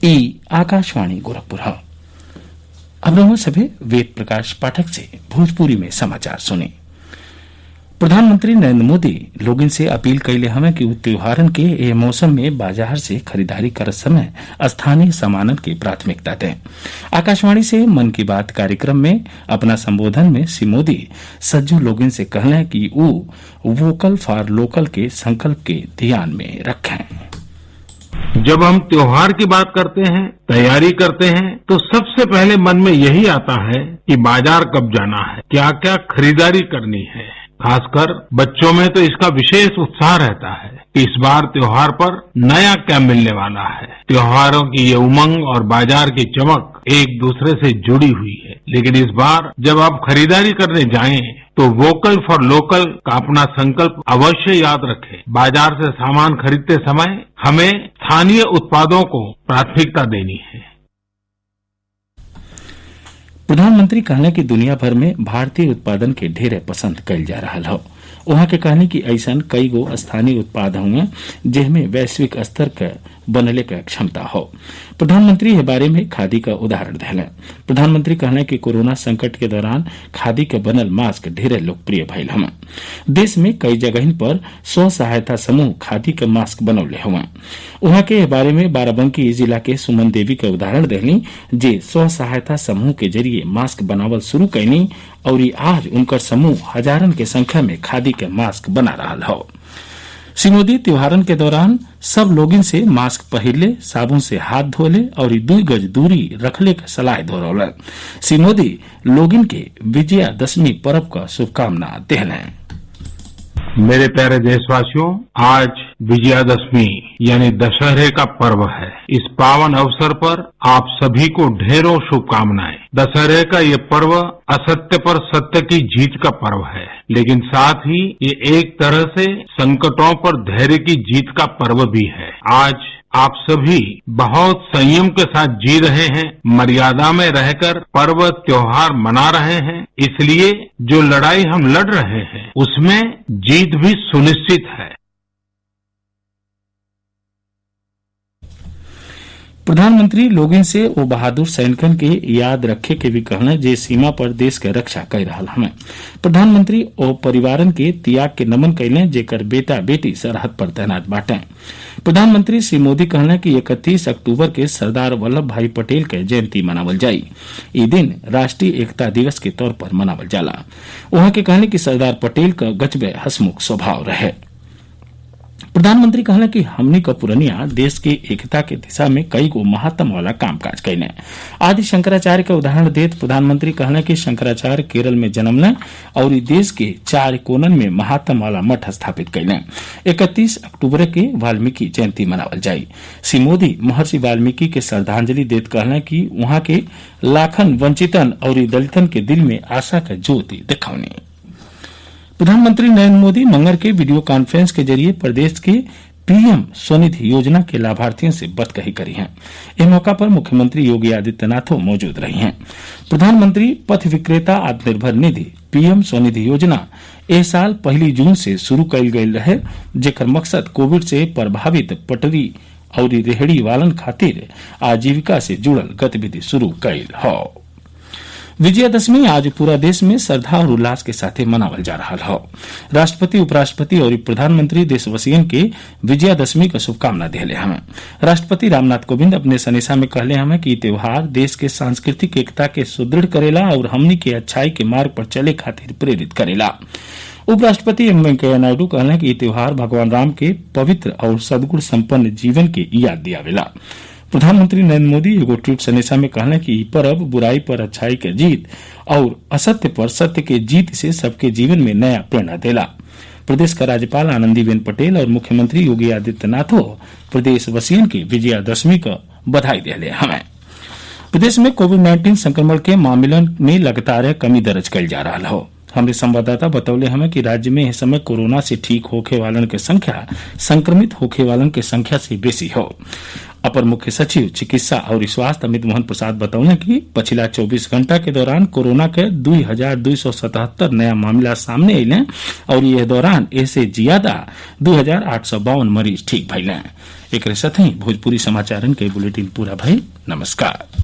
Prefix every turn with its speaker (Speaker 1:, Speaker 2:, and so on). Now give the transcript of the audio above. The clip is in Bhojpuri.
Speaker 1: ई आकाशवाणी गोरखपुर। अब रहो सभे वेद प्रकाश पाठक से भोजपुरी में समाचार सुने। प्रधानमंत्री नरेंद्र मोदी लोगन से अपील कैले हमें कि त्योहारन के ए मौसम में बाजार से खरीदारी करत समय स्थानीय सामानन की प्राथमिकता दें। आकाशवाणी से मन की बात कार्यक्रम में अपना संबोधन में श्री मोदी सज्जो लोगन से कहलें कि वो वोकल फॉर लोकल के संकल्प के ध्यान में रखें।
Speaker 2: जब हम त्योहार की बात करते हैं, तैयारी करते हैं, तो सबसे पहले मन में यही आता है कि बाजार कब जाना है, क्या क्या खरीदारी करनी है। खासकर बच्चों में तो इसका विशेष उत्साह रहता है कि इस बार त्योहार पर नया क्या मिलने वाला है। त्योहारों की ये उमंग और बाजार की चमक एक दूसरे से जुड़ी हुई है। लेकिन इस बार जब आप खरीदारी करने जाएं तो वोकल फॉर लोकल का अपना संकल्प अवश्य याद रखें। बाजार से सामान खरीदते समय हमें स्थानीय उत्पादों को प्राथमिकता देनी है।
Speaker 1: प्रधानमंत्री कहने की दुनिया भर में भारतीय उत्पादन के ढेरे पसंद कल जा रहा हो। वहां के कहने की ऐसा कई गो स्थानीय उत्पाद हुए जिनमें वैश्विक स्तर का बनने का क्षमता हो। प्रधानमंत्री इस बारे में खादी का उदाहरण दिले। प्रधानमंत्री कहने कि कोरोना संकट के दौरान खादी के बनल मास्क ढेरे लोकप्रिय भइल हमें। देश में कई जगह पर स्व सहायता समूह खादी के मास्क बनौले हुए। वहां के इस बारे में बाराबंकी जिला के सुमन देवी का उदाहरण दिली जे स्व सहायता समूह के जरिए मास्क बनावल शुरू कैनी और आज उनकर समूह हजारन के संख्या में खादी के मास्क बना रहा हो। श्री मोदी त्योहारन के दौरान सब लोगन से मास्क पहिरले, साबुन से हाथ धोले और 2 गज दूरी रखले का सलाह दोहरौलन। श्री मोदी लोगन के विजयादशमी पर्व का शुभकामना देहलें।
Speaker 2: मेरे प्यारे देशवासियों, आज विजयादशमी यानी दशहरे का पर्व है। इस पावन अवसर पर आप सभी को ढेरों शुभकामनाएं। दशहरे का ये पर्व असत्य पर सत्य की जीत का पर्व है, लेकिन साथ ही ये एक तरह से संकटों पर धैर्य की जीत का पर्व भी है। आज आप सभी बहुत संयम के साथ जी रहे हैं, मर्यादा में रहकर पर्व त्योहार मना रहे हैं। इसलिए जो लड़ाई हम लड़ रहे हैं उसमें जीत भी सुनिश्चित है।
Speaker 1: प्रधानमंत्री लोगन से वो बहादुर सैनिकन के याद रखे के भी कहना जे सीमा पर देश के रक्षा कर रहा हमें। प्रधानमंत्री ओ परिवारन के त्याग के नमन कैले जेकर बेटा बेटी सरहद पर तैनात बाटे। प्रधानमंत्री श्री मोदी कहना कि 31 अक्टूबर के सरदार वल्लभ भाई पटेल के जयंती मनावल जाई। ये दिन राष्ट्रीय एकता दिवस के तौर पर मनावल जाला। वहां के कहने की सरदार पटेल का गजबे हसमुख स्वभाव रहे। प्रधानमंत्री कहला कि हमनी का पुरनिया देश की एकता के दिशा में कई गो महत्व वाला कामकाज कैले। आदि शंकराचार्य का उदाहरण देत प्रधानमंत्री कहला कि शंकराचार्य केरल में जन्मले और देश के 4 कोनन में महत्व वाला मठ स्थापित कैले। 31 अक्टूबर के वाल्मीकि जयंती मनावल जाई। श्री मोदी महर्षि वाल्मीकि के श्रद्धांजलि देत कहला कि वहां के लाखन वंचितन और दलितन के दिल में आशा का ज्योति दिखौनी। प्रधानमंत्री नरेंद्र मोदी मंगर के वीडियो कॉन्फ्रेंस के जरिए प्रदेश के पीएम स्वनिधि योजना के लाभार्थियों से बतकही करी है। इस मौका पर मुख्यमंत्री योगी आदित्यनाथ मौजूद रही हैं। प्रधानमंत्री पथ विक्रेता आत्मनिर्भर निधि पीएम स्वनिधि योजना इस साल 1 जून से शुरू कयल गयल रहे, जेकर मकसद कोविड से प्रभावित पटरी और रेहड़ी वालन खातिर आजीविका से जुड़ल गतिविधि शुरू कयल हो। विजयादशमी आज पूरा देश में श्रद्धा और उल्लास के साथ मनावल जा रहा हो। राष्ट्रपति, उपराष्ट्रपति और प्रधानमंत्री देशवासियों के विजयादशमी का शुभकामना दिले हमें। राष्ट्रपति रामनाथ कोविंद अपने संदेशा में कहले हमें कि त्योहार देश के सांस्कृतिक एकता के सुदृढ़ करेला और हमनी के अच्छाई के मार्ग पर चले खातिर प्रेरित करेला। उपराष्ट्रपति एम वेंकैया नायडू कहले कि त्योहार भगवान राम के पवित्र और सद्गुण संपन्न जीवन के याद दियावेला। प्रधानमंत्री नरेंद्र मोदी एगो ट्वीट संदेशा में कहले कि ई पर्व बुराई पर अच्छाई के जीत और असत्य पर सत्य के जीत से सबके जीवन में नया प्रेरणा देला। प्रदेश का राज्यपाल आनंदीबेन पटेल और मुख्यमंत्री योगी आदित्यनाथ प्रदेशवासियों की विजयादशमी का बधाई दिले हमें। प्रदेश में कोविड-19 संक्रमण के मामलों में लगातार कमी दर्ज कल जा रहा हो। हमारे संवाददाता बतौले हमें कि राज्य में इस समय कोरोना से ठीक होखे वालन के संख्या संक्रमित होखे वालन के संख्या से बेसी हो। अपर मुख्य सचिव चिकित्सा और स्वास्थ्य अमित मोहन प्रसाद बतौले कि पिछला 24 घंटा के दौरान कोरोना के 2277 नया मामला सामने अले और यह दौरान ऐसे ज्यादा 2852 मरीज ठीक भइले। एक साथ ही भोजपुरी समाचारन के बुलेटिन पूरा भई। नमस्कार।